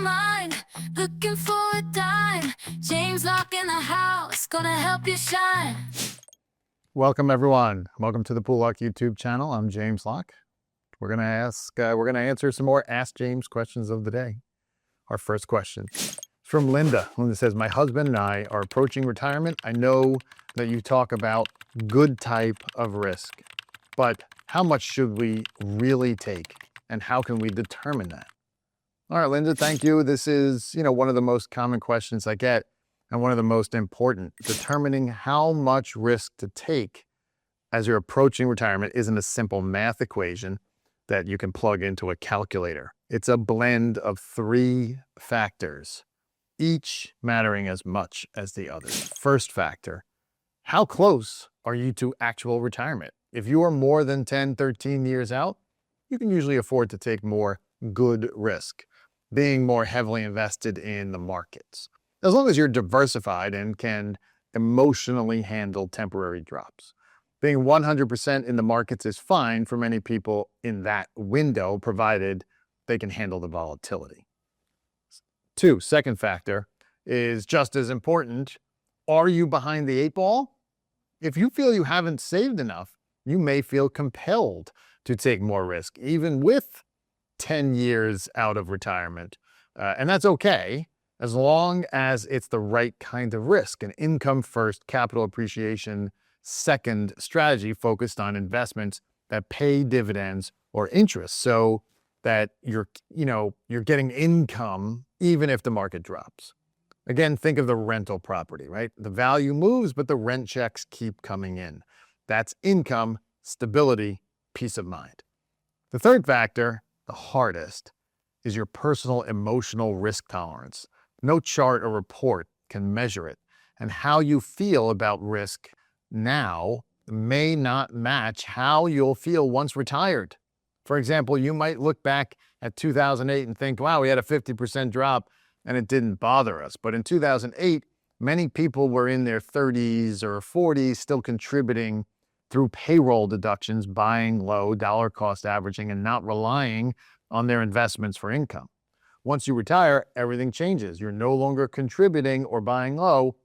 mind, looking for a dime. James Locke in the house, gonna help you shine. Welcome everyone. Welcome to the Pool Locke YouTube channel. I'm James Locke. We're gonna answer some more Ask James questions of the day. Our first question is from Linda. Linda says, my husband and I are approaching retirement. I know that you talk about good type of risk, but how much should we really take and how can we determine that? All right, Linda, thank you. This is, one of the most common questions I get and one of the most important. Determining how much risk to take as you're approaching retirement isn't a simple math equation that you can plug into a calculator. It's a blend of three factors, each mattering as much as the other. First factor, how close are you to actual retirement? If you are more than 10, 13 years out, you can usually afford to take more good risk, being more heavily invested in the markets, as long as you're diversified and can emotionally handle temporary drops. Being 100% in the markets is fine for many people in that window, provided they can handle the volatility. Second factor is just as important. Are you behind the eight ball? If you feel you haven't saved enough, you may feel compelled to take more risk, even with 10 years out of retirement. And that's okay, as long as it's the right kind of risk, an income first, capital appreciation second strategy focused on investments that pay dividends or interest, so that you're getting income even if the market drops. Again, think of the rental property, right? The value moves, but the rent checks keep coming in. That's income, stability, peace of mind. The third factor, the hardest, is your personal emotional risk tolerance. No chart or report can measure it, and how you feel about risk now may not match how you'll feel once retired. For example, you might look back at 2008 and think, wow, we had a 50% drop and it didn't bother us. But in 2008, many people were in their 30s or 40s still contributing through payroll deductions, buying low, dollar cost averaging, and not relying on their investments for income. Once you retire, everything changes. You're no longer contributing or buying low.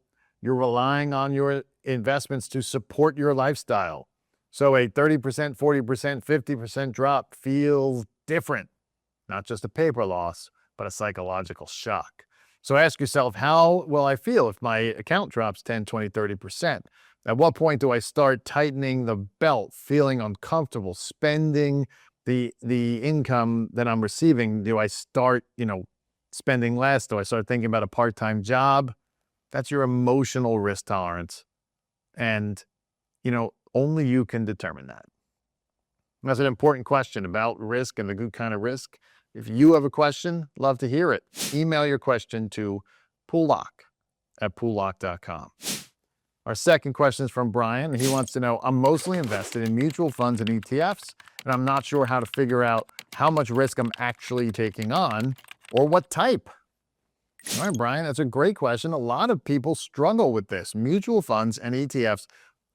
You're relying on your investments to support your lifestyle. So a 30%, 40%, 50% drop feels different. Not just a paper loss, but a psychological shock. So ask yourself, how will I feel if my account drops 10, 20, 30%? At what point do I start tightening the belt, feeling uncomfortable, spending the income that I'm receiving? Do I start, spending less? Do I start thinking about a part-time job? That's your emotional risk tolerance. And, only you can determine that. That's an important question about risk and the good kind of risk. If you have a question, love to hear it. Email your question to poollocke@poollocke.com. Our second question is from Brian, and he wants to know, I'm mostly invested in mutual funds and ETFs, and I'm not sure how to figure out how much risk I'm actually taking on or what type. All right, Brian, that's a great question. A lot of people struggle with this. Mutual funds and ETFs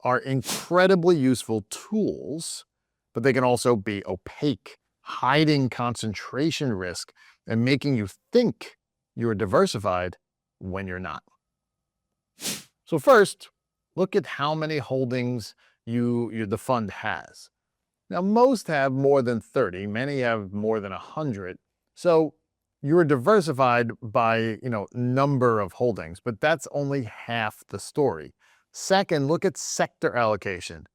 are incredibly useful tools, but they can also be opaque, hiding concentration risk and making you think you're diversified when you're not. So first, look at how many holdings the fund has. Now, most have more than 30, many have more than 100. So you're diversified by, number of holdings, but that's only half the story. Second, look at sector allocation.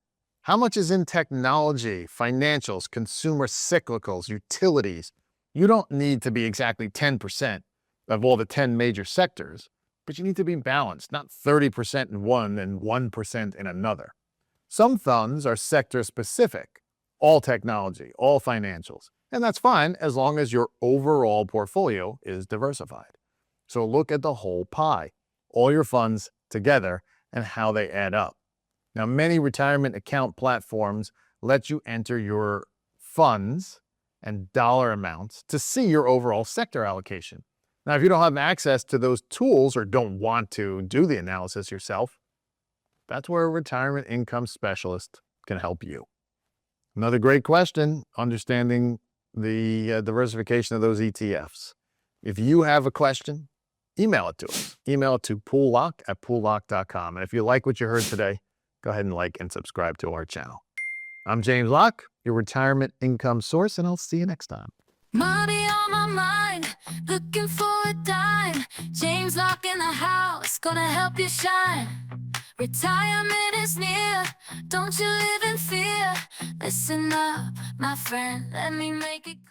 How much is in technology, financials, consumer cyclicals, utilities? You don't need to be exactly 10% of all the 10 major sectors, but you need to be balanced, not 30% in one and 1% in another. Some funds are sector specific, all technology, all financials, and that's fine as long as your overall portfolio is diversified. So look at the whole pie, all your funds together and how they add up. Now, many retirement account platforms let you enter your funds and dollar amounts to see your overall sector allocation. Now, if you don't have access to those tools or don't want to do the analysis yourself, that's where a retirement income specialist can help you. Another great question, understanding the diversification of those ETFs. If you have a question, email it to us. Email it to poollock@poollock.com. And if you like what you heard today, go ahead and like and subscribe to our channel. I'm James Locke, your retirement income source, and I'll see you next time. Money on my mind, looking for a dime. James Locke in the house, gonna help you shine. Retirement is near, don't you live in fear. Listen up, my friend, let me make it clear.